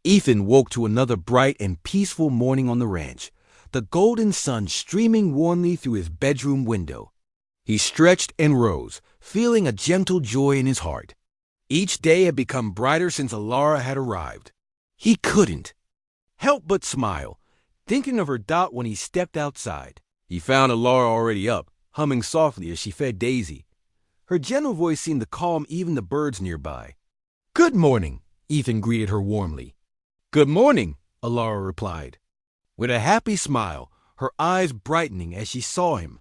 Ethan woke to another bright and peaceful morning on the ranch, the golden sun streaming warmly through his bedroom window. He stretched and rose, feeling a gentle joy in his heart. Each day had become brighter since Alara had arrived. He couldn't help but smile, thinking of her dot when he stepped outside. He found Alara already up, humming softly as she fed Daisy. Her gentle voice seemed to calm even the birds nearby. "Good morning," Ethan greeted her warmly. "Good morning," Alara replied, with a happy smile, her eyes brightening as she saw him.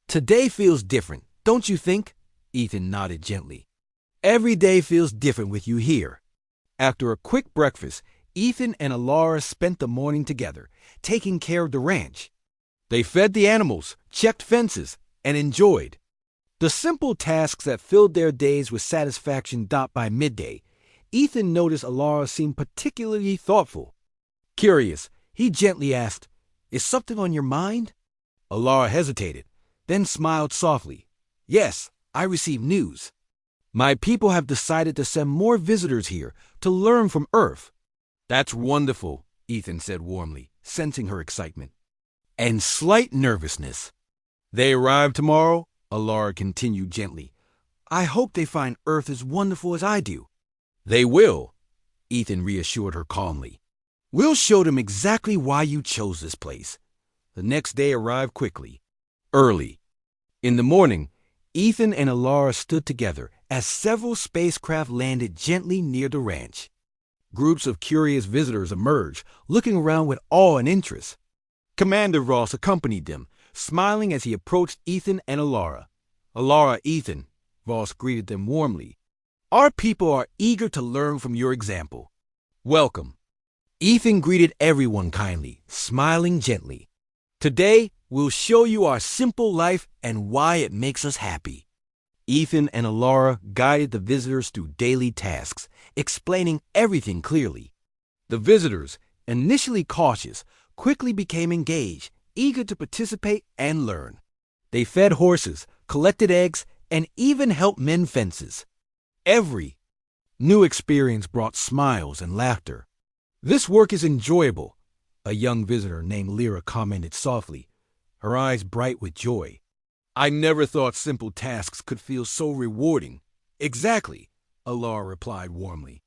"Today feels different, don't you think?" Ethan nodded gently. "Every day feels different with you here." After a quick breakfast, Ethan and Alara spent the morning together, taking care of the ranch. They fed the animals, checked fences, and enjoyed the simple tasks that filled their days with satisfaction. By midday, Ethan noticed Alara seemed particularly thoughtful. Curious, he gently asked, "Is something on your mind?" Alara hesitated, then smiled softly. "Yes, I received news. My people have decided to send more visitors here to learn from Earth." "That's wonderful," Ethan said warmly, sensing her excitement and slight nervousness. "They arrive tomorrow," Alara continued gently. "I hope they find Earth as wonderful as I do." "They will," Ethan reassured her calmly. "We'll show them exactly why you chose this place." The next day arrived quickly. Early in the morning, Ethan and Alara stood together as several spacecraft landed gently near the ranch. Groups of curious visitors emerged, looking around with awe and interest. Commander Ross accompanied them, smiling as he approached Ethan and Alara. "Alara, Ethan," Ross greeted them warmly. "Our people are eager to learn from your example. Welcome." Ethan greeted everyone kindly, smiling gently. "Today, we'll show you our simple life and why it makes us happy." Ethan and Alara guided the visitors through daily tasks, explaining everything clearly. The visitors, initially cautious, quickly became engaged, eager to participate and learn. They fed horses, collected eggs, and even helped mend fences. Every new experience brought smiles and laughter. "This work is enjoyable," a young visitor named Lyra commented softly, her eyes bright with joy. "I never thought simple tasks could feel so rewarding." "Exactly," Alara replied warmly.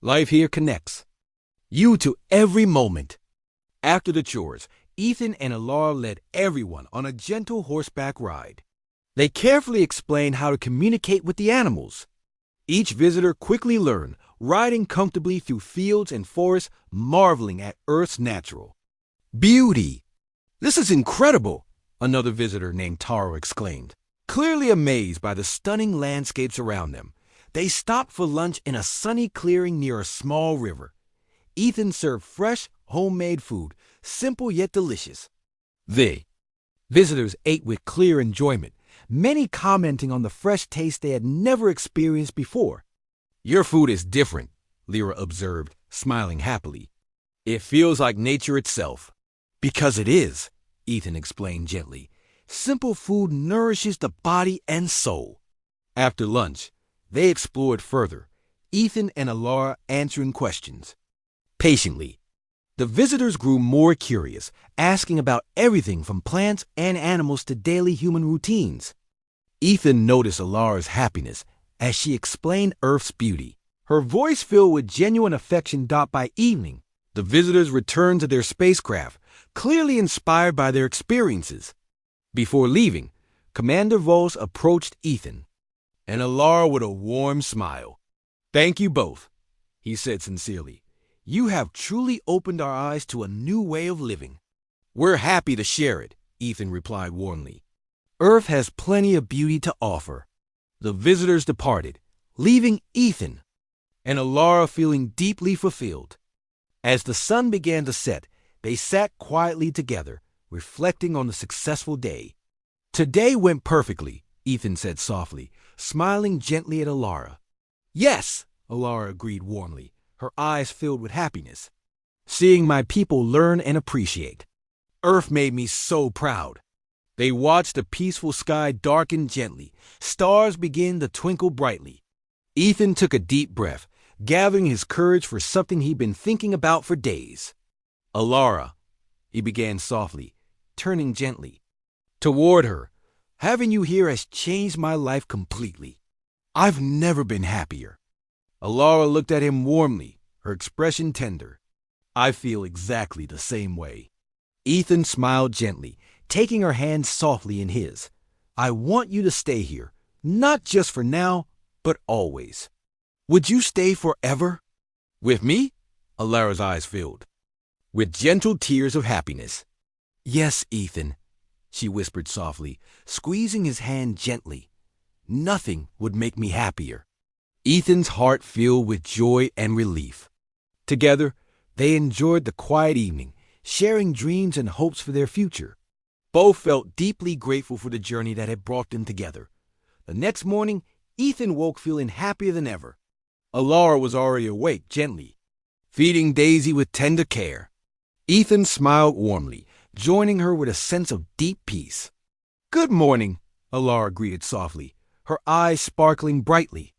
"Life here connects you to every moment." After the chores, Ethan and Alara led everyone on a gentle horseback ride. They carefully explained how to communicate with the animals. Each visitor quickly learned, riding comfortably through fields and forests, marveling at Earth's natural beauty. "This is incredible," another visitor named Taro exclaimed, clearly amazed by the stunning landscapes around them. They stopped for lunch in a sunny clearing near a small river. Ethan served fresh, homemade food, simple yet delicious. The visitors ate with clear enjoyment, many commenting on the fresh taste they had never experienced before. "Your food is different," Lyra observed, smiling happily. "It feels like nature itself." "Because it is," Ethan explained gently. "Simple food nourishes the body and soul." After lunch, they explored further, Ethan and Alara answering questions patiently. The visitors grew more curious, asking about everything from plants and animals to daily human routines. Ethan noticed Alara's happiness as she explained Earth's beauty, her voice filled with genuine affection. By evening, the visitors returned to their spacecraft, clearly inspired by their experiences. Before leaving, Commander Voss approached Ethan and Alara with a warm smile. "Thank you both," he said sincerely. "You have truly opened our eyes to a new way of living." "We're happy to share it," Ethan replied warmly. "Earth has plenty of beauty to offer." The visitors departed, leaving Ethan and Alara feeling deeply fulfilled. As the sun began to set, they sat quietly together, reflecting on the successful day. "Today went perfectly," Ethan said softly, smiling gently at Alara. "Yes," Alara agreed warmly, her eyes filled with happiness. "Seeing my people learn and appreciate Earth made me so proud." They watched the peaceful sky darken gently, stars begin to twinkle brightly. Ethan took a deep breath, gathering his courage for something he'd been thinking about for days. "Alara," he began softly, turning gently toward her. "Having you here has changed my life completely. I've never been happier." Alara looked at him warmly, her expression tender. "I feel exactly the same way." Ethan smiled gently, taking her hand softly in his. "I want you to stay here, not just for now, but always." "Would you stay forever?" "With me?" Alara's eyes filled with gentle tears of happiness. "Yes, Ethan," she whispered softly, squeezing his hand gently. "Nothing would make me happier." Ethan's heart filled with joy and relief. Together, they enjoyed the quiet evening, sharing dreams and hopes for their future. Both felt deeply grateful for the journey that had brought them together. The next morning, Ethan woke feeling happier than ever. Alara was already awake gently, feeding Daisy with tender care. Ethan smiled warmly, joining her with a sense of deep peace. "Good morning," Alara greeted softly, her eyes sparkling brightly.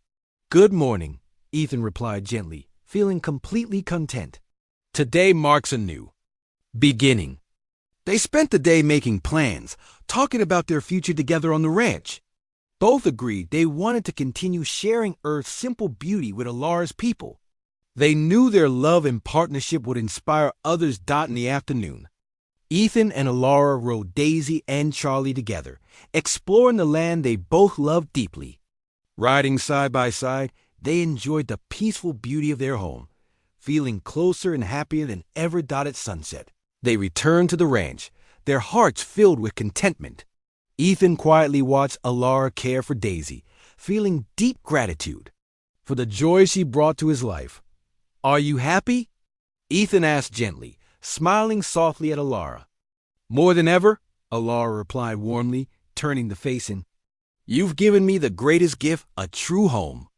"Good morning," Ethan replied gently, feeling completely content. Today marks a new beginning. They spent the day making plans, talking about their future together on the ranch. Both agreed they wanted to continue sharing Earth's simple beauty with Alara's people. They knew their love and partnership would inspire others. In the afternoon, Ethan and Alara rode Daisy and Charlie together, exploring the land they both loved deeply. Riding side by side, they enjoyed the peaceful beauty of their home, feeling closer and happier than ever. At sunset, they returned to the ranch, their hearts filled with contentment. Ethan quietly watched Alara care for Daisy, feeling deep gratitude for the joy she brought to his life. "Are you happy?" Ethan asked gently, smiling softly at Alara. "More than ever," Alara replied warmly, turning to face him. "You've given me the greatest gift, a true home."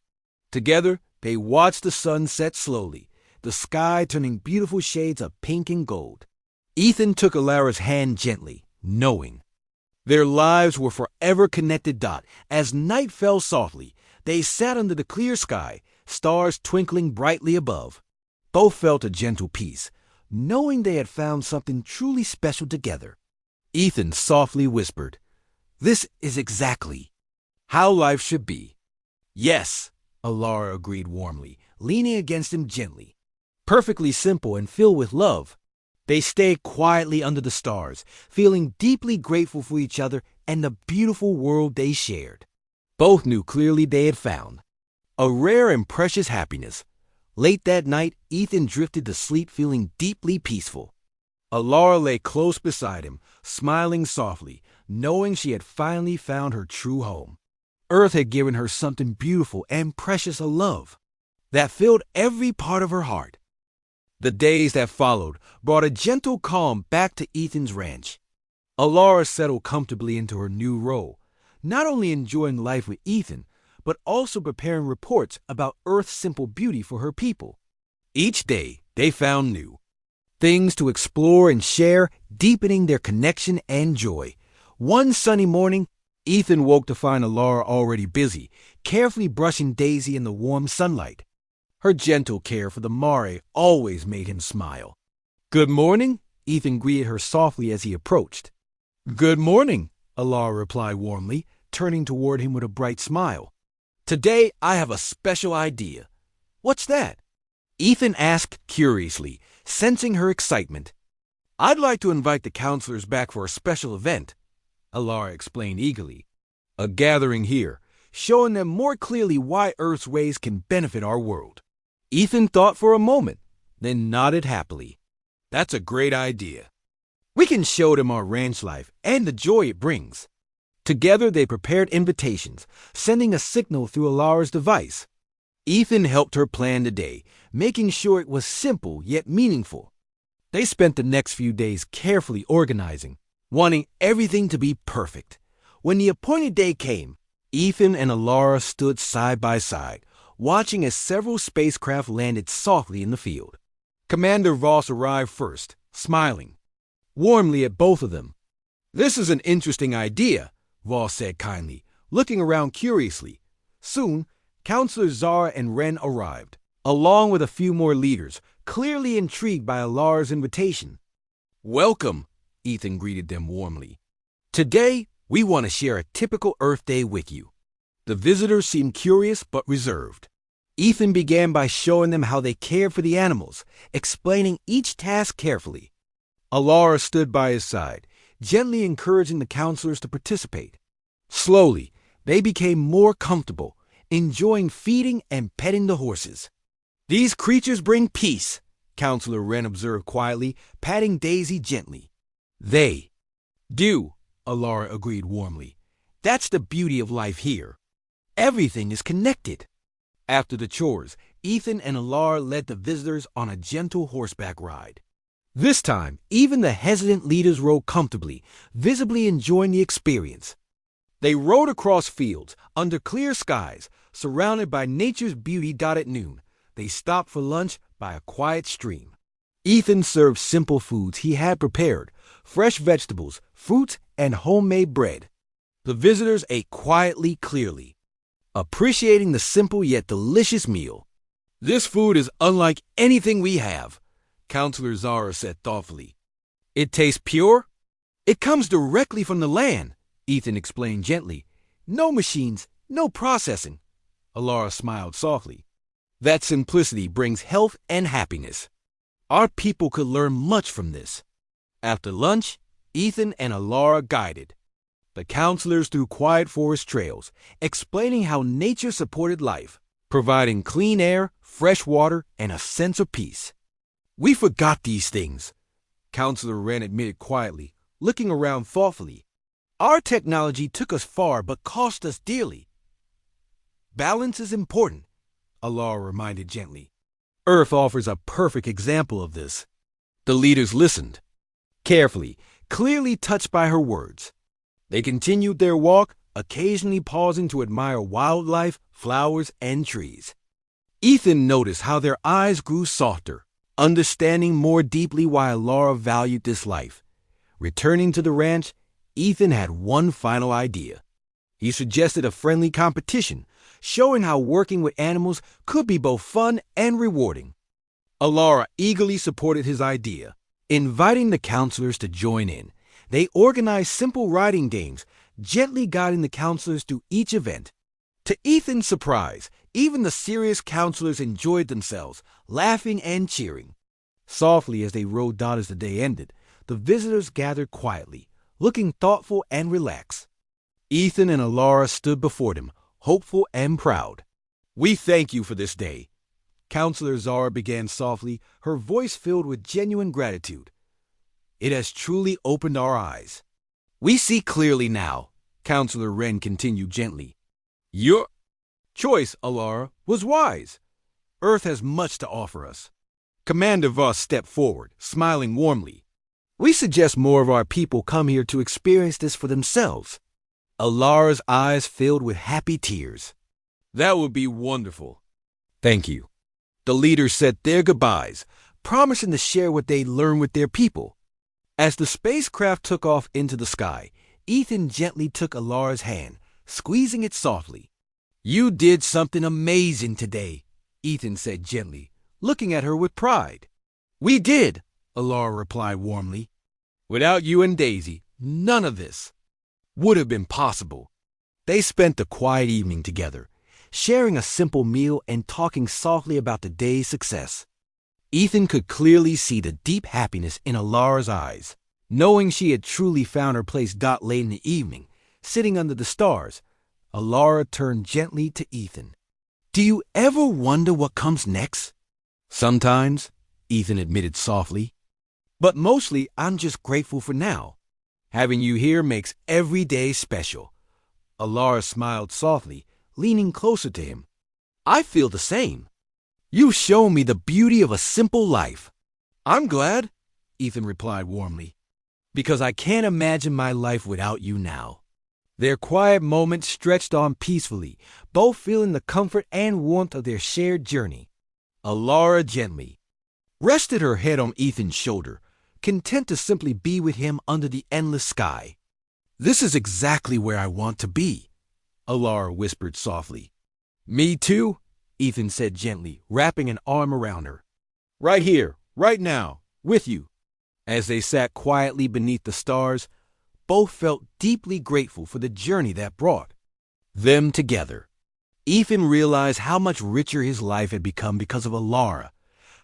Together, they watched the sun set slowly, the sky turning beautiful shades of pink and gold. Ethan took Alara's hand gently, knowing their lives were forever connected. As night fell softly, they sat under the clear sky, stars twinkling brightly above. Both felt a gentle peace, knowing they had found something truly special together. Ethan softly whispered, "This is exactly how life should be." "Yes," Alara agreed warmly, leaning against him gently. "Perfectly simple and filled with love." They stayed quietly under the stars, feeling deeply grateful for each other and the beautiful world they shared. Both knew clearly they had found a rare and precious happiness. Late that night, Ethan drifted to sleep feeling deeply peaceful. Alara lay close beside him, smiling softly, knowing she had finally found her true home. Earth had given her something beautiful and precious, a love that filled every part of her heart. The days that followed brought a gentle calm back to Ethan's ranch. Alara settled comfortably into her new role, not only enjoying life with Ethan, but also preparing reports about Earth's simple beauty for her people. Each day, they found new things to explore and share, deepening their connection and joy. One sunny morning, Ethan woke to find Alara already busy, carefully brushing Daisy in the warm sunlight. Her gentle care for the Mare always made him smile. "Good morning," Ethan greeted her softly as he approached. "Good morning," Alara replied warmly, turning toward him with a bright smile. "Today I have a special idea." "What's that?" Ethan asked curiously, sensing her excitement. "I'd like to invite the counselors back for a special event," Alara explained eagerly. "A gathering here, showing them more clearly why Earth's ways can benefit our world." Ethan thought for a moment, then nodded happily. "That's a great idea. We can show them our ranch life and the joy it brings." Together they prepared invitations, sending a signal through Alara's device. Ethan helped her plan the day, making sure it was simple yet meaningful. They spent the next few days carefully organizing, wanting everything to be perfect. When the appointed day came, Ethan and Alara stood side by side, watching as several spacecraft landed softly in the field. Commander Voss arrived first, smiling warmly at both of them. "This is an interesting idea," Voss said kindly, looking around curiously. Soon, Counselors Zara and Wren arrived, along with a few more leaders, clearly intrigued by Alara's invitation. "Welcome," Ethan greeted them warmly. "Today, we want to share a typical Earth Day with you." The visitors seemed curious but reserved. Ethan began by showing them how they cared for the animals, explaining each task carefully. Alara stood by his side, gently encouraging the counselors to participate. Slowly, they became more comfortable, enjoying feeding and petting the horses. "These creatures bring peace," Counselor Wren observed quietly, patting Daisy gently. "They do," Alara agreed warmly. "That's the beauty of life here. Everything is connected." After the chores, Ethan and Alara led the visitors on a gentle horseback ride. This time, even the hesitant leaders rode comfortably, visibly enjoying the experience. They rode across fields, under clear skies, surrounded by nature's beauty. At noon, they stopped for lunch by a quiet stream. Ethan served simple foods he had prepared, fresh vegetables, fruits, and homemade bread. The visitors ate quietly, clearly, appreciating the simple yet delicious meal. "This food is unlike anything we have," Counselor Zara said thoughtfully. "It tastes pure. It comes directly from the land," Ethan explained gently. "No machines, no processing." Alara smiled softly. "That simplicity brings health and happiness. Our people could learn much from this." After lunch, Ethan and Alara guided the counselors through quiet forest trails, explaining how nature supported life, providing clean air, fresh water, and a sense of peace. "We forgot these things," Counselor Wren admitted quietly, looking around thoughtfully. "Our technology took us far but cost us dearly." "Balance is important," Alara reminded gently. "Earth offers a perfect example of this." The leaders listened carefully, clearly touched by her words. They continued their walk, occasionally pausing to admire wildlife, flowers, and trees. Ethan noticed how their eyes grew softer, understanding more deeply why Laura valued this life. Returning to the ranch, Ethan had one final idea. He suggested a friendly competition, showing how working with animals could be both fun and rewarding. Alara eagerly supported his idea, inviting the counselors to join in. They organized simple riding games, gently guiding the counselors through each event. To Ethan's surprise, even the serious counselors enjoyed themselves, laughing and cheering. Softly as they rode out as the day ended, the visitors gathered quietly, looking thoughtful and relaxed. Ethan and Alara stood before them, hopeful and proud. "We thank you for this day," Counselor Zara began softly, her voice filled with genuine gratitude. "It has truly opened our eyes. We see clearly now," Counselor Wren continued gently. "Your choice, Alara, was wise. Earth has much to offer us." Commander Voss stepped forward, smiling warmly. "We suggest more of our people come here to experience this for themselves." Alara's eyes filled with happy tears. "That would be wonderful. Thank you." The leaders said their goodbyes, promising to share what they learned with their people. As the spacecraft took off into the sky, Ethan gently took Alara's hand, squeezing it softly. "You did something amazing today," Ethan said gently, looking at her with pride. "We did," Alara replied warmly. "Without you and Daisy, none of this would have been possible." They spent the quiet evening together, sharing a simple meal and talking softly about the day's success. Ethan could clearly see the deep happiness in Alara's eyes, knowing she had truly found her place. Late in the evening, sitting under the stars, Alara turned gently to Ethan. "Do you ever wonder what comes next?" "Sometimes," Ethan admitted softly. "But mostly I'm just grateful for now. Having you here makes every day special." Alara smiled softly, leaning closer to him. "I feel the same. You've shown me the beauty of a simple life." "I'm glad," Ethan replied warmly, "because I can't imagine my life without you now." Their quiet moments stretched on peacefully, both feeling the comfort and warmth of their shared journey. Alara gently rested her head on Ethan's shoulder, content to simply be with him under the endless sky. "This is exactly where I want to be," Alara whispered softly. "Me too," Ethan said gently, wrapping an arm around her. Right here, right now, with you. As they sat quietly beneath the stars, both felt deeply grateful for the journey that brought them together. Ethan realized how much richer his life had become because of Alara,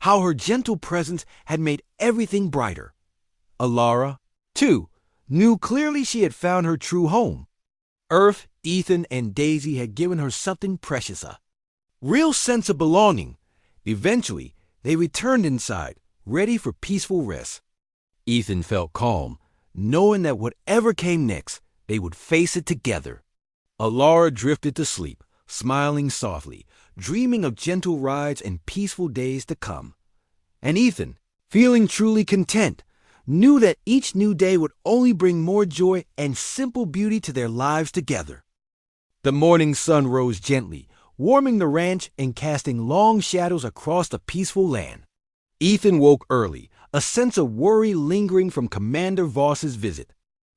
how her gentle presence had made everything brighter. Alara, too, knew clearly she had found her true home. Earth, Ethan, and Daisy had given her something precious, a real sense of belonging. Eventually, they returned inside, ready for peaceful rest. Ethan felt calm, knowing that whatever came next, they would face it together. Alara drifted to sleep, smiling softly, dreaming of gentle rides and peaceful days to come. And Ethan, feeling truly content, knew that each new day would only bring more joy and simple beauty to their lives together. The morning sun rose gently, warming the ranch and casting long shadows across the peaceful land. Ethan woke early, a sense of worry lingering from Commander Voss's visit.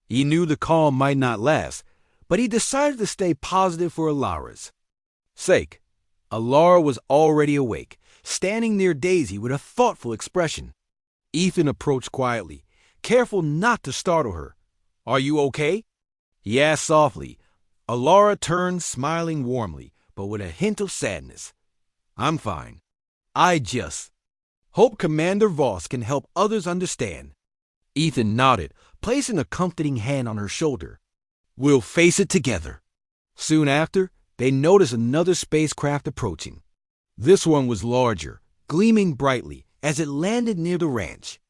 He knew the calm might not last, but he decided to stay positive for Alara's sake. Alara was already awake, standing near Daisy with a thoughtful expression. Ethan approached quietly, careful not to startle her. Are you okay? He asked softly. Alara turned, smiling warmly, but with a hint of sadness. I'm fine. I just hope Commander Voss can help others understand. Ethan nodded, placing a comforting hand on her shoulder. We'll face it together. Soon after, they noticed another spacecraft approaching. This one was larger, gleaming brightly as it landed near the ranch.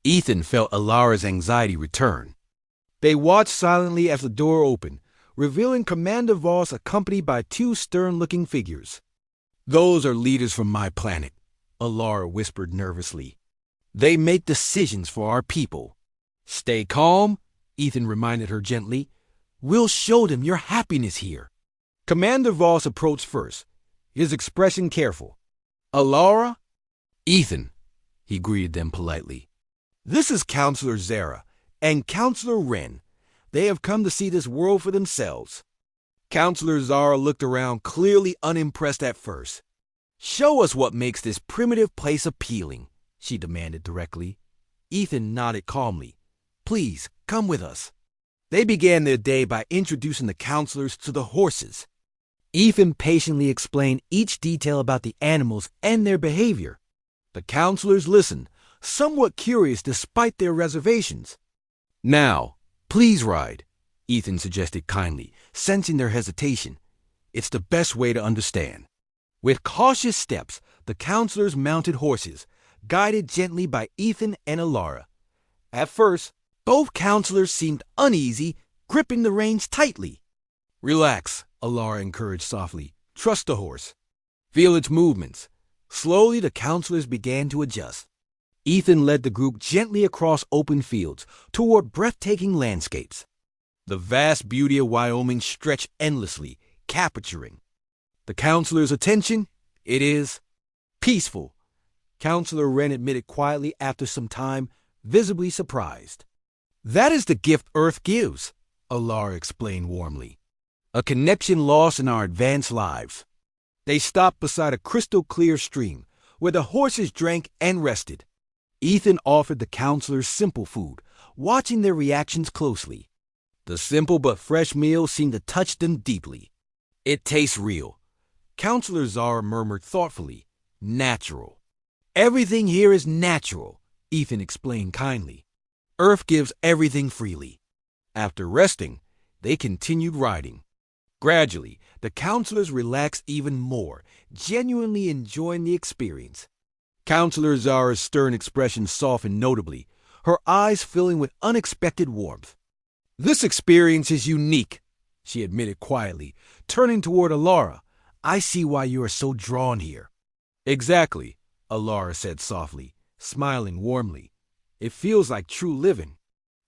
Ethan felt Alara's anxiety return. They watched silently as the door opened, revealing Commander Voss accompanied by two stern-looking figures. Those are leaders from my planet, Alara whispered nervously. They make decisions for our people. Stay calm, Ethan reminded her gently. We'll show them your happiness here. Commander Voss approached first, his expression careful. Alara? Ethan, he greeted them politely. This is Counselor Zara and Counselor Wren. They have come to see this world for themselves. Counselor Zara looked around, clearly unimpressed at first. Show us what makes this primitive place appealing, she demanded directly. Ethan nodded calmly. Please, come with us. They began their day by introducing the counselors to the horses. Ethan patiently explained each detail about the animals and their behavior. The counselors listened, somewhat curious despite their reservations. Now, please ride, Ethan suggested kindly, sensing their hesitation. It's the best way to understand. With cautious steps, the counselors mounted horses, guided gently by Ethan and Alara. At first, both counselors seemed uneasy, gripping the reins tightly. Relax, Alara encouraged softly. Trust the horse. Feel its movements. Slowly, the counselors began to adjust. Ethan led the group gently across open fields toward breathtaking landscapes. The vast beauty of Wyoming stretched endlessly, capturing the counselor's attention. It is peaceful, Counselor Wren admitted quietly after some time, visibly surprised. That is the gift Earth gives, Alara explained warmly. A connection lost in our advanced lives. They stopped beside a crystal-clear stream, where the horses drank and rested. Ethan offered the counselors simple food, watching their reactions closely. The simple but fresh meal seemed to touch them deeply. It tastes real. Counselor Zara murmured thoughtfully, natural. Everything here is natural, Ethan explained kindly. Earth gives everything freely. After resting, they continued riding. Gradually, the counselors relaxed even more, genuinely enjoying the experience. Counselor Zara's stern expression softened notably, her eyes filling with unexpected warmth. This experience is unique, she admitted quietly, turning toward Alara. I see why you are so drawn here. Exactly, Alara said softly, smiling warmly. It feels like true living.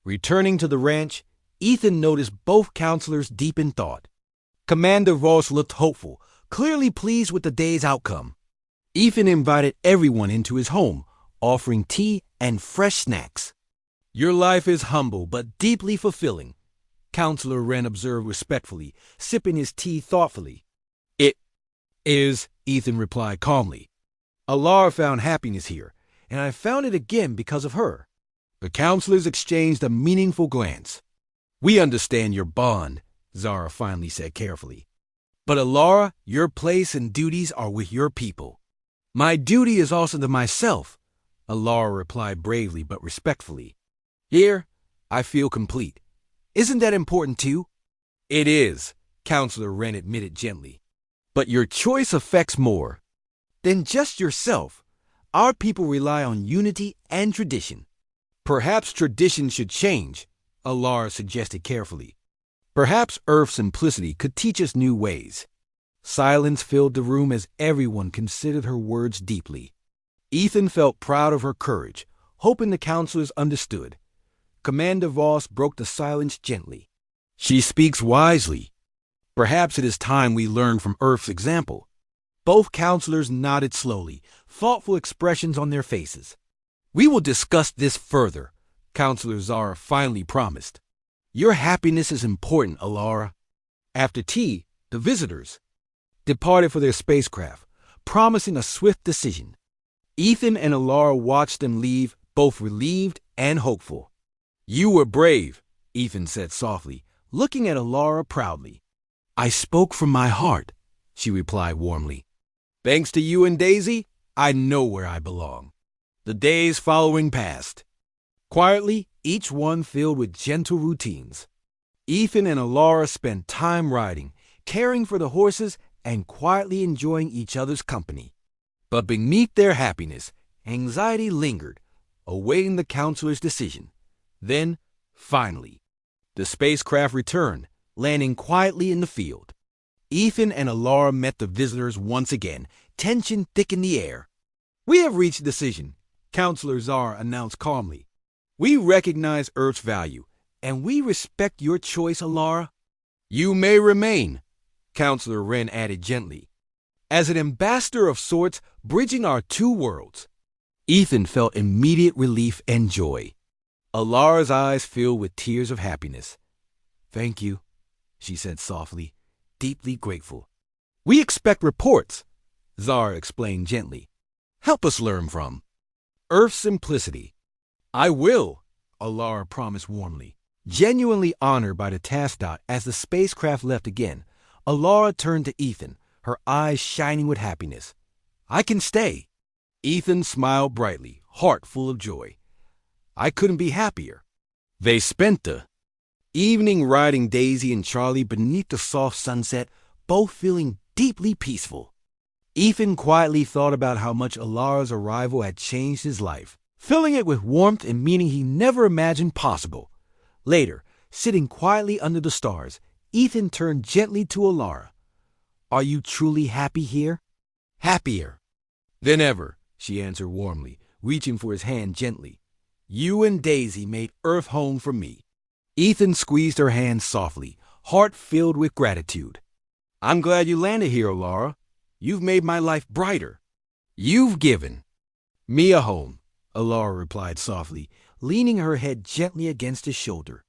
Returning to the ranch, Ethan noticed both counselors deep in thought. Commander Voss looked hopeful, clearly pleased with the day's outcome. Ethan invited everyone into his home, offering tea and fresh snacks. Your life is humble but deeply fulfilling, Counselor Wren observed respectfully, sipping his tea thoughtfully. It is, Ethan replied calmly. Alara found happiness here, and I found it again because of her. The counselors exchanged a meaningful glance. We understand your bond, Zara finally said carefully. But Alara, your place and duties are with your people. My duty is also to myself, Alara replied bravely but respectfully. Here, I feel complete. Isn't that important too? It is, Counselor Wren admitted gently. But your choice affects more than just yourself. Our people rely on unity and tradition. Perhaps tradition should change, Alara suggested carefully. Perhaps Earth's simplicity could teach us new ways. Silence filled the room as everyone considered her words deeply. Ethan felt proud of her courage, hoping the counselors understood. Commander Voss broke the silence gently. She speaks wisely. Perhaps it is time we learn from Earth's example. Both counselors nodded slowly, thoughtful expressions on their faces. We will discuss this further, Counselor Zara finally promised. Your happiness is important, Alara. After tea, the visitors departed for their spacecraft, promising a swift decision. Ethan and Alara watched them leave, both relieved and hopeful. You were brave, Ethan said softly, looking at Alara proudly. I spoke from my heart, she replied warmly. Thanks to you and Daisy, I know where I belong. The days following passed. Quietly, each one filled with gentle routines. Ethan and Alara spent time riding, caring for the horses, and quietly enjoying each other's company. But beneath their happiness, anxiety lingered, awaiting the counselor's decision. Then, finally, the spacecraft returned, landing quietly in the field. Ethan and Alara met the visitors once again, tension thick in the air. We have reached a decision, Counselor Zara announced calmly. We recognize Earth's value, and we respect your choice, Alara. You may remain, Counselor Wren added gently, as an ambassador of sorts bridging our two worlds. Ethan felt immediate relief and joy. Alara's eyes filled with tears of happiness. Thank you, she said softly, deeply grateful. We expect reports, Zara explained gently. Help us learn from Earth's simplicity. I will, Alara promised warmly. Genuinely honored by the task dot as the spacecraft left again, Alara turned to Ethan, her eyes shining with happiness. I can stay. Ethan smiled brightly, heart full of joy. I couldn't be happier. They spent the evening riding Daisy and Charlie beneath the soft sunset, both feeling deeply peaceful. Ethan quietly thought about how much Alara's arrival had changed his life, filling it with warmth and meaning he never imagined possible. Later, sitting quietly under the stars, Ethan turned gently to Alara. Are you truly happy here? Happier than ever, she answered warmly, reaching for his hand gently. You and Daisy made Earth home for me. Ethan squeezed her hand softly, heart filled with gratitude. I'm glad you landed here, Alara. You've made my life brighter. You've given me a home, Alara replied softly, leaning her head gently against his shoulder,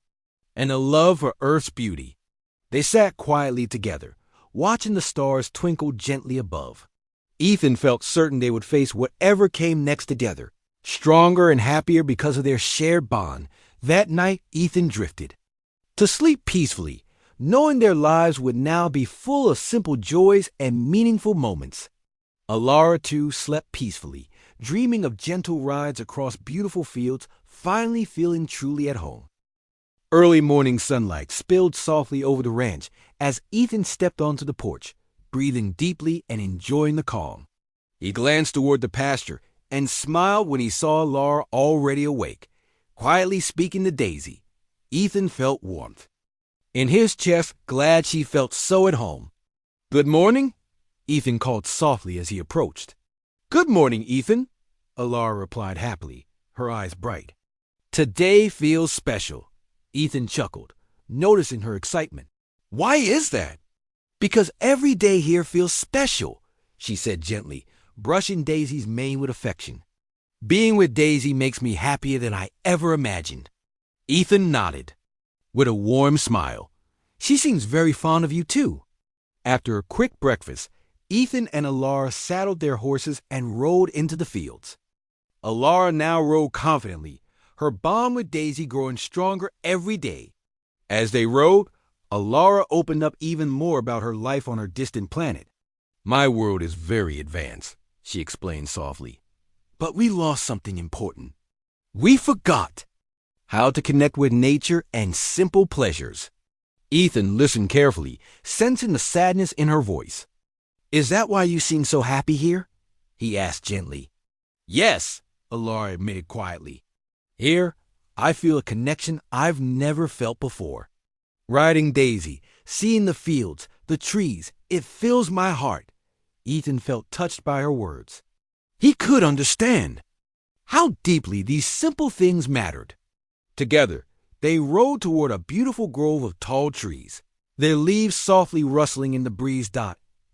and a love for Earth's beauty. They sat quietly together, watching the stars twinkle gently above. Ethan felt certain they would face whatever came next together, stronger and happier because of their shared bond. That night, Ethan drifted to sleep peacefully, knowing their lives would now be full of simple joys and meaningful moments. Alara, too, slept peacefully, dreaming of gentle rides across beautiful fields, finally feeling truly at home. Early morning sunlight spilled softly over the ranch as Ethan stepped onto the porch, breathing deeply and enjoying the calm. He glanced toward the pasture and smiled when he saw Laura already awake, quietly speaking to Daisy. Ethan felt warmth in his chest, glad she felt so at home. Good morning, Ethan called softly as he approached. Good morning, Ethan, Alara replied happily, her eyes bright. Today feels special, Ethan chuckled, noticing her excitement. Why is that? Because every day here feels special, she said gently, brushing Daisy's mane with affection. Being with Daisy makes me happier than I ever imagined. Ethan nodded with a warm smile. She seems very fond of you, too. After a quick breakfast, Ethan and Alara saddled their horses and rode into the fields. Alara now rode confidently, her bond with Daisy growing stronger every day. As they rode, Alara opened up even more about her life on her distant planet. "My world is very advanced," she explained softly. "But we lost something important. We forgot how to connect with nature and simple pleasures." Ethan listened carefully, sensing the sadness in her voice. "Is that why you seem so happy here?" he asked gently. "Yes," Alara admitted quietly. "Here, I feel a connection I've never felt before. Riding Daisy, seeing the fields, the trees, it fills my heart." Ethan felt touched by her words. He could understand how deeply these simple things mattered. Together, they rode toward a beautiful grove of tall trees, their leaves softly rustling in the breeze.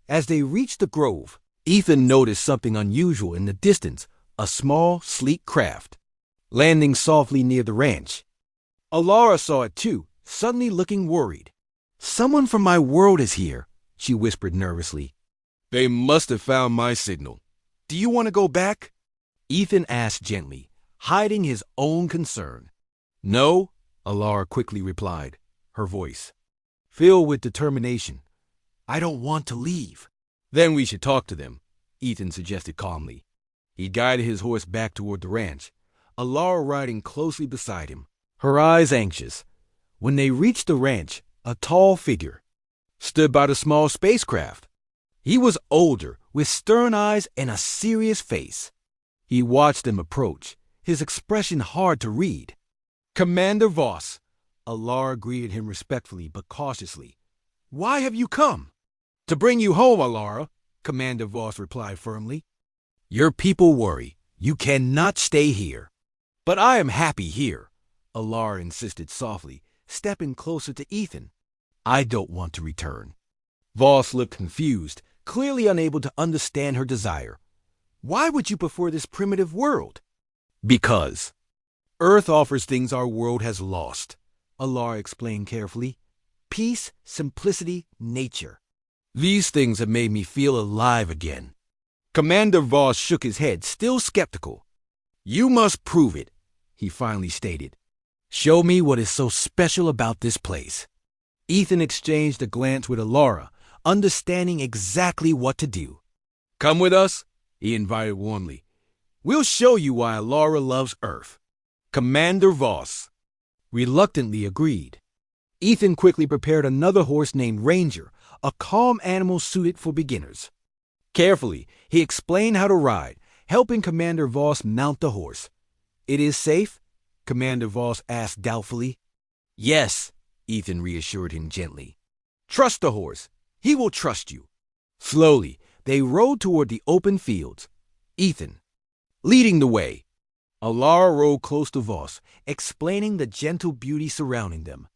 As they reached the grove, Ethan noticed something unusual in the distance, a small, sleek craft, landing softly near the ranch. Alara saw it too, suddenly looking worried. "Someone from my world is here," she whispered nervously. "They must have found my signal. Do you want to go back?" Ethan asked gently, hiding his own concern. "No," Alara quickly replied, her voice filled with determination. "I don't want to leave." "Then we should talk to them," Ethan suggested calmly. He guided his horse back toward the ranch, Alara riding closely beside him, her eyes anxious. When they reached the ranch, a tall figure stood by the small spacecraft. He was older, with stern eyes and a serious face. He watched them approach, his expression hard to read. "Commander Voss," Alara greeted him respectfully but cautiously. "Why have you come?" "To bring you home, Alara," Commander Voss replied firmly. "Your people worry. You cannot stay here." "But I am happy here," Alara insisted softly, stepping closer to Ethan. "I don't want to return." Voss looked confused, clearly unable to understand her desire. "Why would you prefer this primitive world?" "Because Earth offers things our world has lost," Alara explained carefully. "Peace, simplicity, nature. These things have made me feel alive again." Commander Voss shook his head, still skeptical. "You must prove it," he finally stated. "Show me what is so special about this place." Ethan exchanged a glance with Alara, understanding exactly what to do. "Come with us," he invited warmly. "We'll show you why Alara loves Earth." Commander Voss reluctantly agreed. Ethan quickly prepared another horse named Ranger, a calm animal suited for beginners. Carefully, he explained how to ride, helping Commander Voss mount the horse. "It is safe?" Commander Voss asked doubtfully. "Yes," Ethan reassured him gently. "Trust the horse. He will trust you." Slowly, they rode toward the open fields, Ethan leading the way. Alara rode close to Voss, explaining the gentle beauty surrounding them.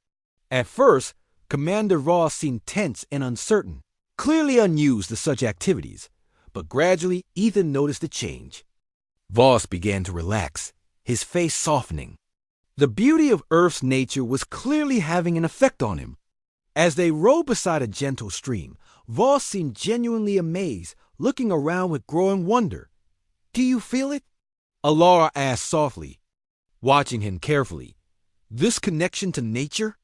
At first, Commander Voss seemed tense and uncertain, clearly unused to such activities, but gradually Ethan noticed a change. Voss began to relax, his face softening. The beauty of Earth's nature was clearly having an effect on him. As they rode beside a gentle stream, Voss seemed genuinely amazed, looking around with growing wonder. "Do you feel it?" Alara asked softly, watching him carefully. "This connection to nature?"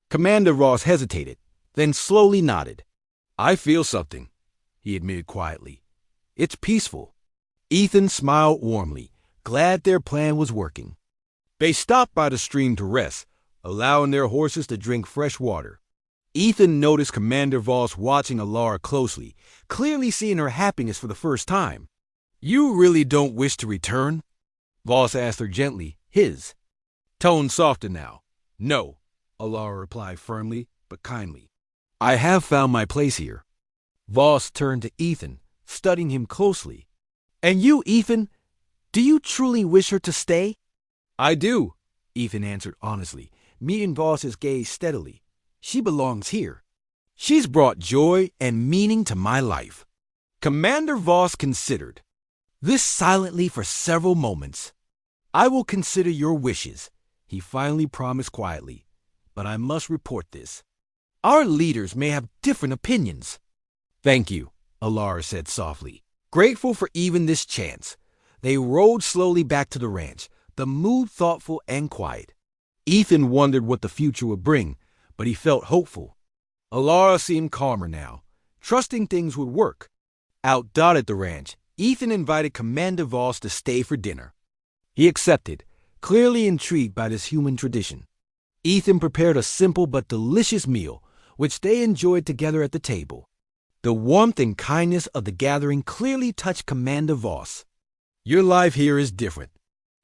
Commander Voss hesitated, then slowly nodded. "I feel something," he admitted quietly. "It's peaceful." Ethan smiled warmly, glad their plan was working. They stopped by the stream to rest, allowing their horses to drink fresh water. Ethan noticed Commander Voss watching Alara closely, clearly seeing her happiness for the first time. "You really don't wish to return?" Voss asked her gently, his tone softer now. "No," Alara replied firmly but kindly. "I have found my place here." Voss turned to Ethan, studying him closely. "And you, Ethan, do you truly wish her to stay?" "I do," Ethan answered honestly, meeting Voss's gaze steadily. "She belongs here. She's brought joy and meaning to my life." Commander Voss considered this silently for several moments. "I will consider your wishes," he finally promised quietly. "But I must report this. Our leaders may have different opinions." "Thank you," Alara said softly. Grateful for even this chance, they rode slowly back to the ranch, the mood thoughtful and quiet. Ethan wondered what the future would bring, but he felt hopeful. Alara seemed calmer now, trusting things would work. Out at the ranch, Ethan invited Commander Voss to stay for dinner. He accepted, clearly intrigued by this human tradition. Ethan prepared a simple but delicious meal, which they enjoyed together at the table. The warmth and kindness of the gathering clearly touched Commander Voss. Your life here is different,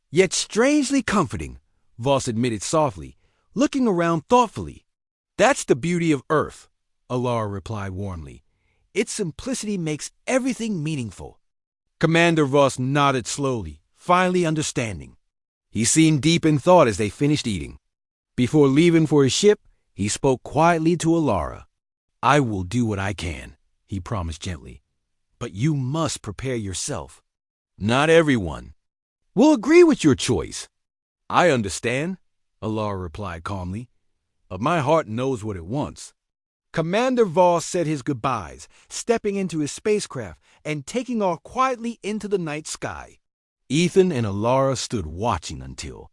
yet strangely comforting, Voss admitted softly, looking around thoughtfully. That's the beauty of Earth, Alara replied warmly. Its simplicity makes everything meaningful. Commander Voss nodded slowly, finally understanding. He seemed deep in thought as they finished eating. Before leaving for his ship, he spoke quietly to Alara. I will do what I can, he promised gently. But you must prepare yourself. Not everyone will agree with your choice. I understand, Alara replied calmly. But my heart knows what it wants. Commander Voss said his goodbyes, stepping into his spacecraft and taking off quietly into the night sky. Ethan and Alara stood watching until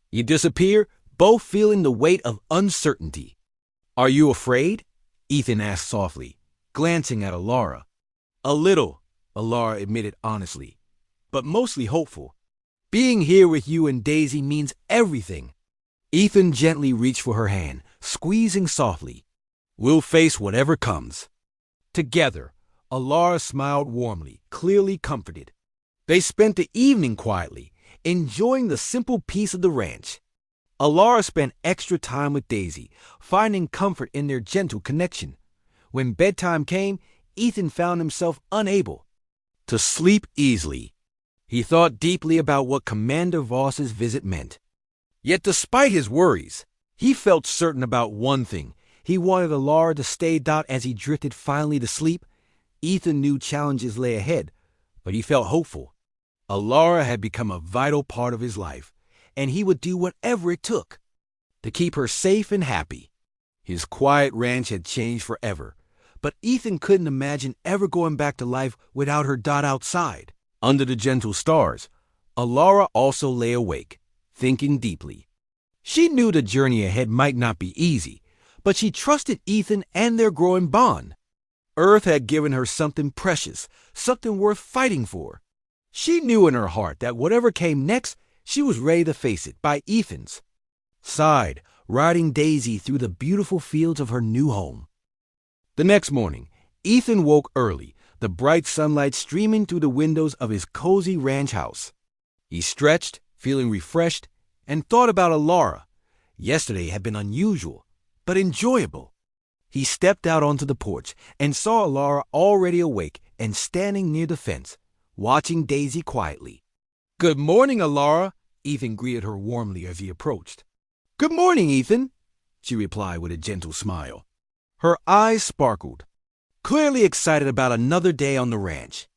he disappeared, both feeling the weight of uncertainty. Are you afraid? Ethan asked softly, glancing at Alara. A little, Alara admitted honestly, but mostly hopeful. Being here with you and Daisy means everything. Ethan gently reached for her hand, squeezing softly. We'll face whatever comes. Together, Alara smiled warmly, clearly comforted. They spent the evening quietly, enjoying the simple peace of the ranch. Alara spent extra time with Daisy, finding comfort in their gentle connection. When bedtime came, Ethan found himself unable to sleep easily. He thought deeply about what Commander Voss's visit meant. Yet despite his worries, he felt certain about one thing. He wanted Alara to stay as he drifted finally to sleep. Ethan knew challenges lay ahead, but he felt hopeful. Alara had become a vital part of his life, and he would do whatever it took to keep her safe and happy. His quiet ranch had changed forever, but Ethan couldn't imagine ever going back to life without her outside. Under the gentle stars, Alara also lay awake, thinking deeply. She knew the journey ahead might not be easy, but she trusted Ethan and their growing bond. Earth had given her something precious, something worth fighting for. She knew in her heart that whatever came next, she was ready to face it by Ethan's side, riding Daisy through the beautiful fields of her new home. The next morning, Ethan woke early, the bright sunlight streaming through the windows of his cozy ranch house. He stretched, feeling refreshed, and thought about Alara. Yesterday had been unusual, but enjoyable. He stepped out onto the porch and saw Alara already awake and standing near the fence, watching Daisy quietly. Good morning, Alara, Ethan greeted her warmly as he approached. Good morning, Ethan, she replied with a gentle smile. Her eyes sparkled, clearly excited about another day on the ranch.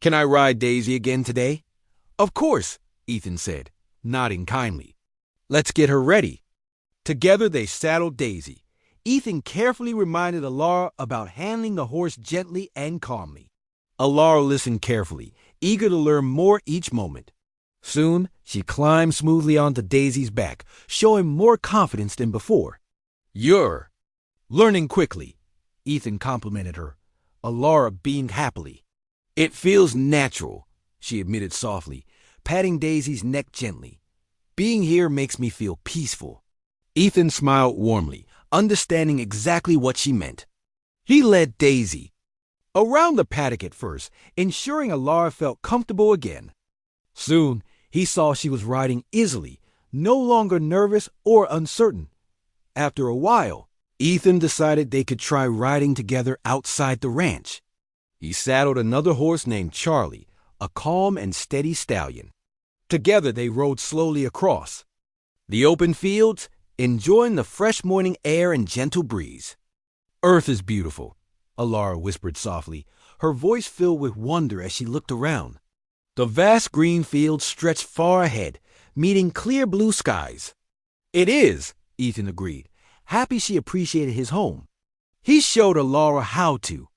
Can I ride Daisy again today? Of course, Ethan said, nodding kindly. Let's get her ready. Together they saddled Daisy. Ethan carefully reminded Alara about handling the horse gently and calmly. Alara listened carefully, eager to learn more each moment. Soon, she climbed smoothly onto Daisy's back, showing more confidence than before. You're learning quickly, Ethan complimented her. Alara beamed happily. It feels natural, she admitted softly, patting Daisy's neck gently. Being here makes me feel peaceful. Ethan smiled warmly, understanding exactly what she meant. He led Daisy around the paddock at first, ensuring Alara felt comfortable again. Soon, he saw she was riding easily, no longer nervous or uncertain. After a while, Ethan decided they could try riding together outside the ranch. He saddled another horse named Charlie, a calm and steady stallion. Together they rode slowly across the open fields, enjoying the fresh morning air and gentle breeze. Earth is beautiful, Alara whispered softly, her voice filled with wonder as she looked around. The vast green fields stretched far ahead, meeting clear blue skies. It is, Ethan agreed, happy she appreciated his home. He showed Alara how to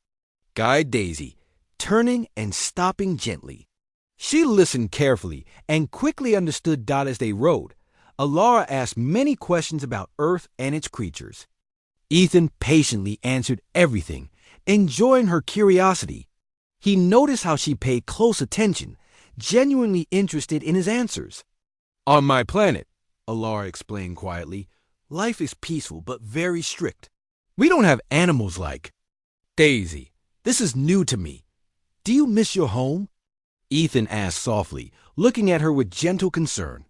guide Daisy, turning and stopping gently. She listened carefully and quickly understood as they rode. Alara asked many questions about Earth and its creatures. Ethan patiently answered everything, enjoying her curiosity. He noticed how she paid close attention, genuinely interested in his answers. On my planet, Alara explained quietly, life is peaceful but very strict. We don't have animals like Daisy. This is new to me. Do you miss your home? Ethan asked softly, looking at her with gentle concern.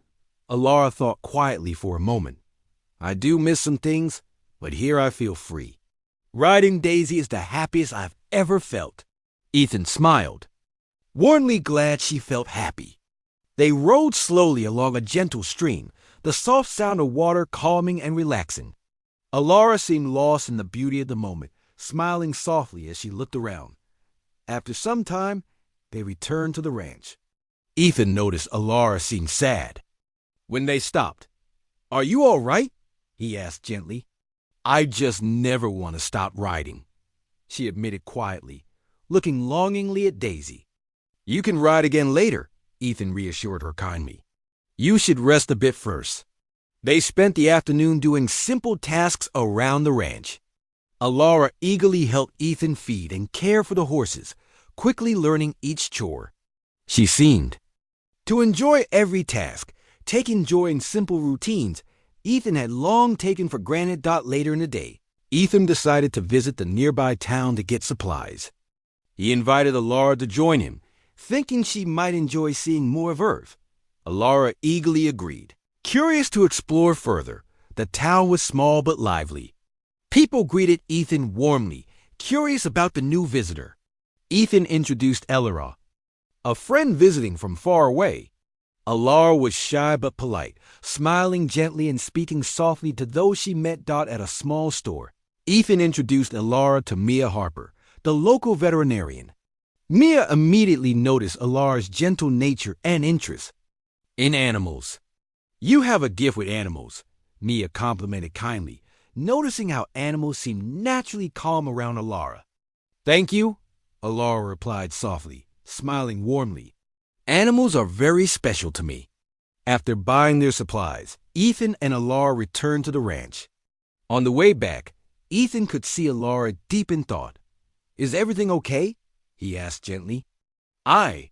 Alara thought quietly for a moment. I do miss some things, but here I feel free. Riding Daisy is the happiest I've ever felt. Ethan smiled, warmly glad she felt happy. They rode slowly along a gentle stream, the soft sound of water calming and relaxing. Alara seemed lost in the beauty of the moment, smiling softly as she looked around. After some time, they returned to the ranch. Ethan noticed Alara seemed sad. When they stopped, "Are you all right?" he asked gently. "I just never want to stop riding," she admitted quietly, looking longingly at Daisy. "You can ride again later," Ethan reassured her kindly. "You should rest a bit first." They spent the afternoon doing simple tasks around the ranch. Alara eagerly helped Ethan feed and care for the horses, quickly learning each chore. She seemed to enjoy every task, taking joy in simple routines Ethan had long taken for granted. Later in the day, Ethan decided to visit the nearby town to get supplies. He invited Alara to join him, thinking she might enjoy seeing more of Earth. Alara eagerly agreed. Curious to explore further, the town was small but lively. People greeted Ethan warmly, curious about the new visitor. Ethan introduced Elara, a friend visiting from far away. Alara was shy but polite, smiling gently and speaking softly to those she met. At a small store, Ethan introduced Alara to Mia Harper, the local veterinarian. Mia immediately noticed Alara's gentle nature and interest in animals. "You have a gift with animals," Mia complimented kindly, noticing how animals seemed naturally calm around Alara. "Thank you," Alara replied softly, smiling warmly. "Animals are very special to me." After buying their supplies, Ethan and Alara returned to the ranch. On the way back, Ethan could see Alara deep in thought. "Is everything okay?" he asked gently. "I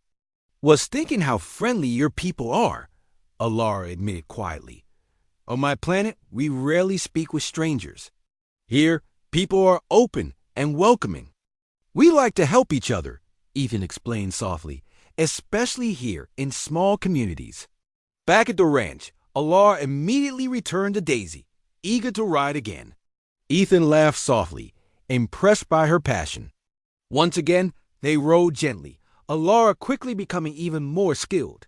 was thinking how friendly your people are," Alara admitted quietly. "On my planet, we rarely speak with strangers. Here, people are open and welcoming. We like to help each other," Ethan explained softly, "especially here in small communities." Back at the ranch, Alara immediately returned to Daisy, eager to ride again. Ethan laughed softly, impressed by her passion. Once again, they rode gently, Alara quickly becoming even more skilled.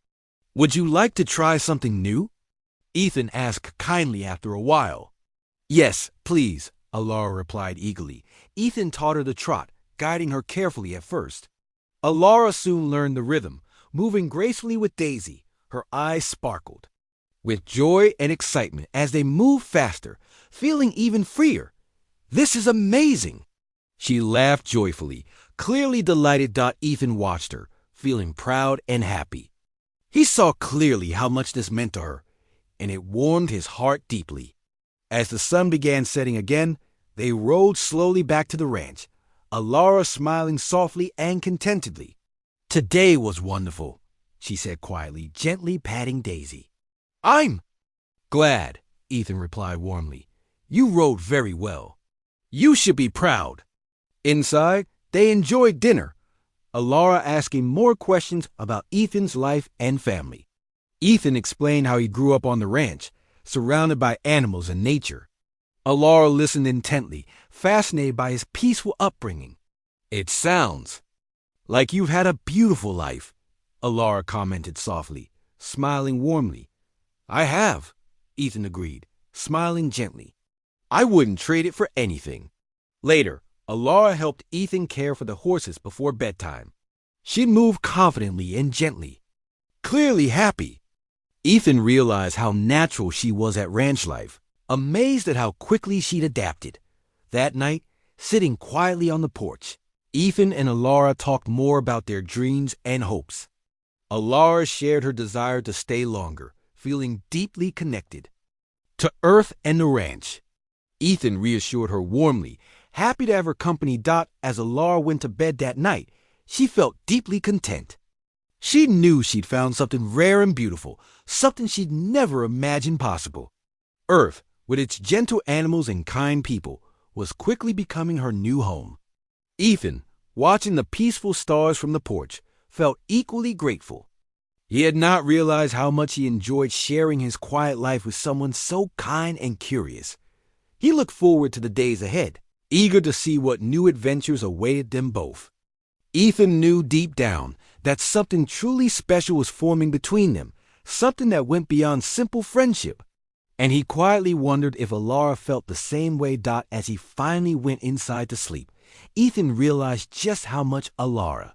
"Would you like to try something new?" Ethan asked kindly after a while. "Yes, please," Alara replied eagerly. Ethan taught her the trot, guiding her carefully at first. Alara soon learned the rhythm, moving gracefully with Daisy. Her eyes sparkled with joy and excitement as they moved faster, feeling even freer. "This is amazing!" She laughed joyfully, clearly delighted. Ethan watched her, feeling proud and happy. He saw clearly how much this meant to her, and it warmed his heart deeply. As the sun began setting again, they rode slowly back to the ranch, Alara smiling softly and contentedly. "Today was wonderful," she said quietly, gently patting Daisy. "I'm glad," Ethan replied warmly. "You rode very well. You should be proud." Inside, they enjoyed dinner, Alara asking more questions about Ethan's life and family. Ethan explained how he grew up on the ranch, surrounded by animals and nature. Alara listened intently, fascinated by his peaceful upbringing. "It sounds like you've had a beautiful life," Alara commented softly, smiling warmly. "I have," Ethan agreed, smiling gently. "I wouldn't trade it for anything." Later, Alara helped Ethan care for the horses before bedtime. She moved confidently and gently, clearly happy. Ethan realized how natural she was at ranch life, amazed at how quickly she'd adapted. That night, sitting quietly on the porch, Ethan and Alara talked more about their dreams and hopes. Alara shared her desire to stay longer, feeling deeply connected to Earth and the ranch. Ethan reassured her warmly, happy to have her company. As Alara went to bed that night, she felt deeply content. She knew she'd found something rare and beautiful, something she'd never imagined possible. Earth, with its gentle animals and kind people, was quickly becoming her new home. Ethan, watching the peaceful stars from the porch, felt equally grateful. He had not realized how much he enjoyed sharing his quiet life with someone so kind and curious. He looked forward to the days ahead, eager to see what new adventures awaited them both. Ethan knew deep down that something truly special was forming between them, something that went beyond simple friendship. And he quietly wondered if Alara felt the same way. As he finally went inside to sleep, Ethan realized just how much Alara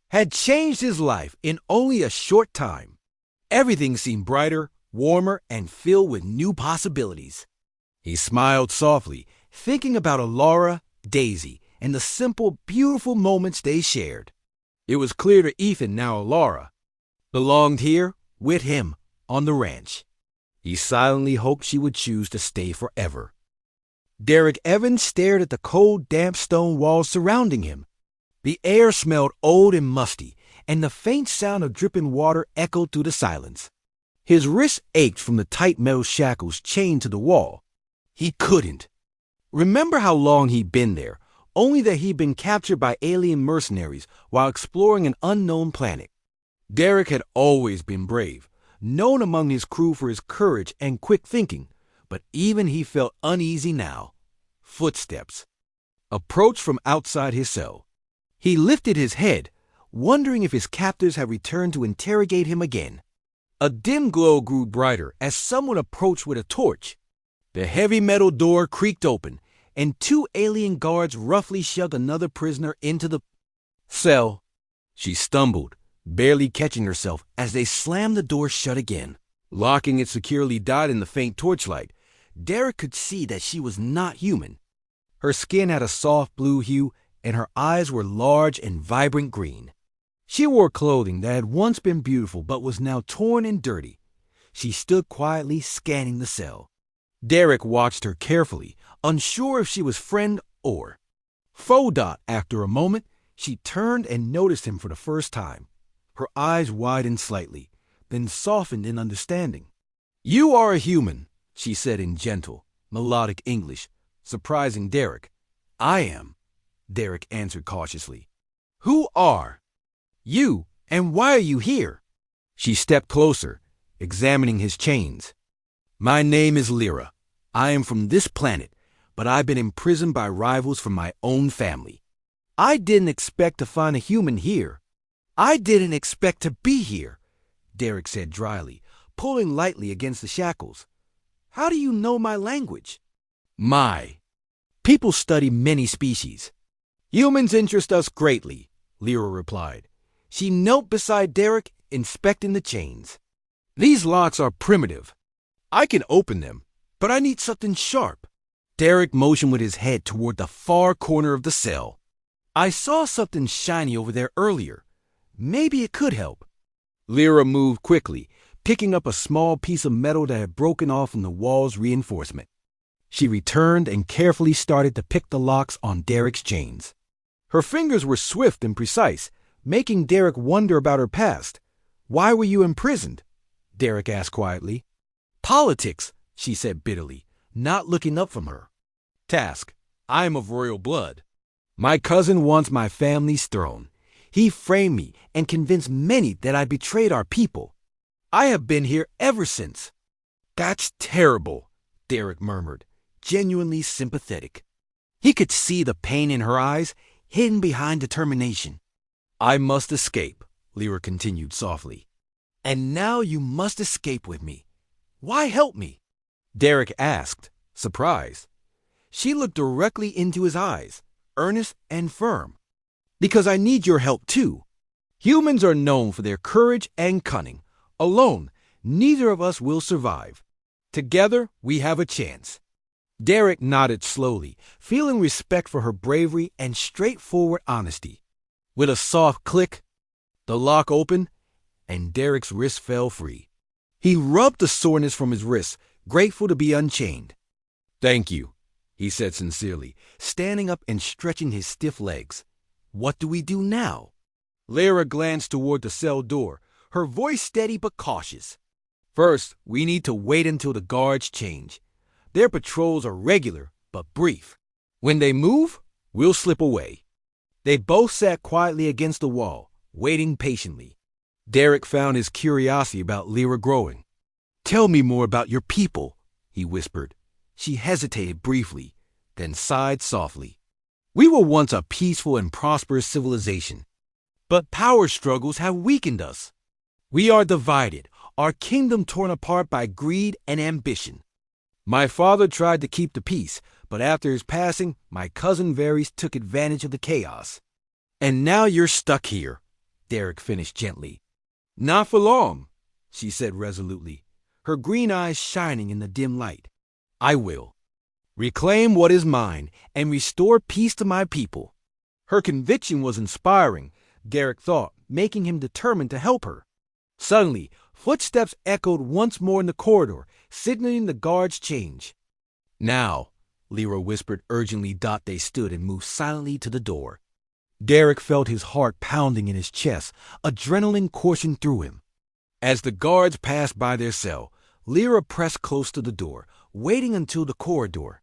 had changed his life in only a short time. Everything seemed brighter, warmer, and filled with new possibilities. He smiled softly, thinking about Alara, Daisy, and the simple, beautiful moments they shared. It was clear to Ethan now Alara belonged here with him on the ranch. He silently hoped she would choose to stay forever. Derek Evans stared at the cold, damp stone walls surrounding him. The air smelled old and musty, and the faint sound of dripping water echoed through the silence. His wrists ached from the tight metal shackles chained to the wall. He couldn't remember how long he'd been there, only that he'd been captured by alien mercenaries while exploring an unknown planet. Derek had always been brave, known among his crew for his courage and quick thinking, but even he felt uneasy now. Footsteps approached from outside his cell. He lifted his head, wondering if his captors had returned to interrogate him again. A dim glow grew brighter as someone approached with a torch. The heavy metal door creaked open, and two alien guards roughly shoved another prisoner into the cell. She stumbled, barely catching herself as they slammed the door shut again. Locking it securely. In the faint torchlight, Derek could see that she was not human. Her skin had a soft blue hue, and her eyes were large and vibrant green. She wore clothing that had once been beautiful but was now torn and dirty. She stood quietly scanning the cell. Derek watched her carefully, unsure if she was friend or foe. After a moment, she turned and noticed him for the first time. Her eyes widened slightly, then softened in understanding. "You are a human," she said in gentle, melodic English, surprising Derek. "I am," Derek answered cautiously. "Who are you, and why are you here?" She stepped closer, examining his chains. "My name is Lyra. I am from this planet, but I've been imprisoned by rivals from my own family. I didn't expect to find a human here. I didn't expect to be here," Derek said dryly, pulling lightly against the shackles. "How do you know my language?" "My people study many species. Humans interest us greatly," Lyra replied. She knelt beside Derek, inspecting the chains. "These locks are primitive. I can open them, but I need something sharp." Derek motioned with his head toward the far corner of the cell. "I saw something shiny over there earlier. Maybe it could help." Lyra moved quickly, picking up a small piece of metal that had broken off from the wall's reinforcement. She returned and carefully started to pick the locks on Derek's chains. Her fingers were swift and precise, making Derek wonder about her past. "Why were you imprisoned?" Derek asked quietly. "Politics," she said bitterly, not looking up from her. "Task. I am of royal blood. My cousin wants my family's throne. He framed me and convinced many that I betrayed our people. I have been here ever since." "That's terrible," Derek murmured, genuinely sympathetic. He could see the pain in her eyes, hidden behind determination. "I must escape," Lyra continued softly. "And now you must escape with me. Why help me?" Derek asked, surprised. She looked directly into his eyes, earnest and firm. "Because I need your help too. Humans are known for their courage and cunning. Alone, neither of us will survive. Together, we have a chance." Derek nodded slowly, feeling respect for her bravery and straightforward honesty. With a soft click, the lock opened, and Derek's wrist fell free. He rubbed the soreness from his wrist, grateful to be unchained. "Thank you," he said sincerely, standing up and stretching his stiff legs. "What do we do now?" Lyra glanced toward the cell door, her voice steady but cautious. "First, we need to wait until the guards change. Their patrols are regular, but brief. When they move, we'll slip away." They both sat quietly against the wall, waiting patiently. Derek found his curiosity about Lyra growing. "Tell me more about your people," he whispered. She hesitated briefly, then sighed softly. "We were once a peaceful and prosperous civilization, but power struggles have weakened us. We are divided, our kingdom torn apart by greed and ambition. My father tried to keep the peace, but after his passing, my cousin Varys took advantage of the chaos. And now you're stuck here," Derek finished gently. "Not for long," she said resolutely, her green eyes shining in the dim light. "I will reclaim what is mine and restore peace to my people." Her conviction was inspiring, Derek thought, making him determined to help her. Suddenly, footsteps echoed once more in the corridor, signaling the guard's change. "Now," Lyra whispered urgently. They stood and moved silently to the door. Derek felt his heart pounding in his chest, adrenaline coursing through him. As the guards passed by their cell, Lyra pressed close to the door, waiting until the corridor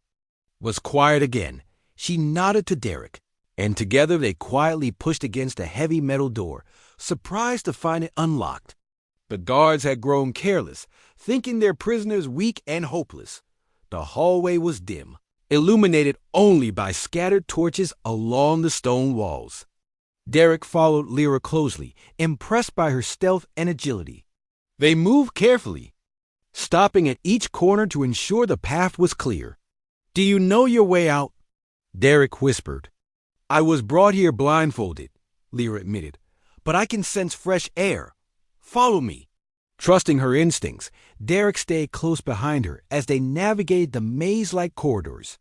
was quiet again. She nodded to Derek, and together they quietly pushed against a heavy metal door, surprised to find it unlocked. The guards had grown careless, thinking their prisoners weak and hopeless. The hallway was dim, illuminated only by scattered torches along the stone walls. Derek followed Lyra closely, impressed by her stealth and agility. They moved carefully, stopping at each corner to ensure the path was clear. "Do you know your way out?" Derek whispered. "I was brought here blindfolded," Lyra admitted, "but I can sense fresh air. Follow me." Trusting her instincts, Derek stayed close behind her as they navigated the maze-like corridors.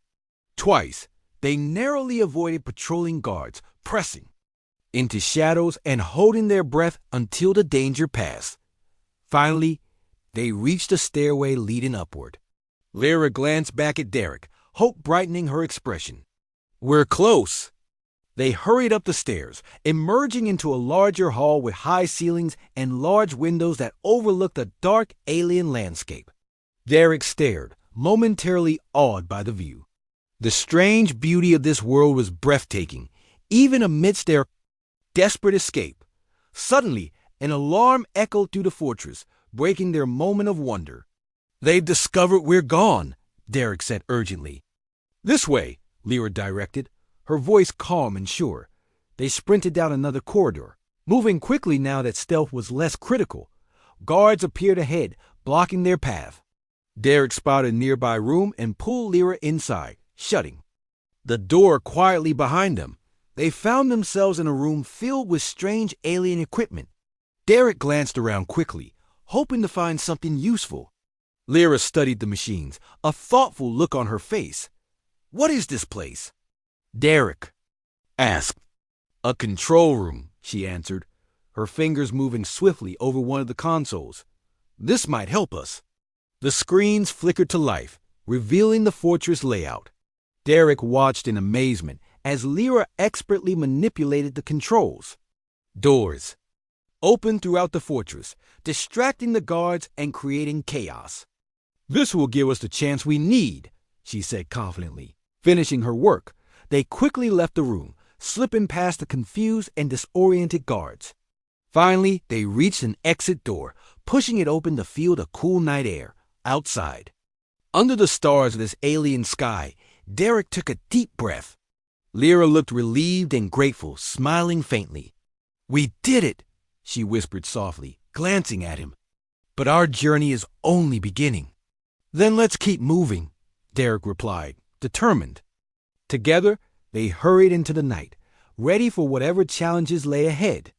Twice, they narrowly avoided patrolling guards, pressing into shadows and holding their breath until the danger passed. Finally, they reached the stairway leading upward. Lyra glanced back at Derek, hope brightening her expression. "We're close." They hurried up the stairs, emerging into a larger hall with high ceilings and large windows that overlooked a dark alien landscape. Derek stared, momentarily awed by the view. The strange beauty of this world was breathtaking, even amidst their desperate escape. Suddenly, an alarm echoed through the fortress, breaking their moment of wonder. "They've discovered we're gone," Derek said urgently. "This way," Lyra directed, her voice calm and sure. They sprinted down another corridor, moving quickly now that stealth was less critical. Guards appeared ahead, blocking their path. Derek spotted a nearby room and pulled Lyra inside, shutting the door quietly behind them. They found themselves in a room filled with strange alien equipment. Derek glanced around quickly, hoping to find something useful. Lyra studied the machines, a thoughtful look on her face. "What is this place?" Derek asked. "A control room," she answered, her fingers moving swiftly over one of the consoles. "This might help us." The screens flickered to life, revealing the fortress layout. Derek watched in amazement as Lyra expertly manipulated the controls. Doors opened throughout the fortress, distracting the guards and creating chaos. "This will give us the chance we need," she said confidently. Finishing her work, they quickly left the room, slipping past the confused and disoriented guards. Finally, they reached an exit door, pushing it open to feel the cool night air outside. Under the stars of this alien sky, Derek took a deep breath. Lyra looked relieved and grateful, smiling faintly. "We did it," she whispered softly, glancing at him. "But our journey is only beginning." "Then let's keep moving," Derek replied, determined. Together, they hurried into the night, ready for whatever challenges lay ahead.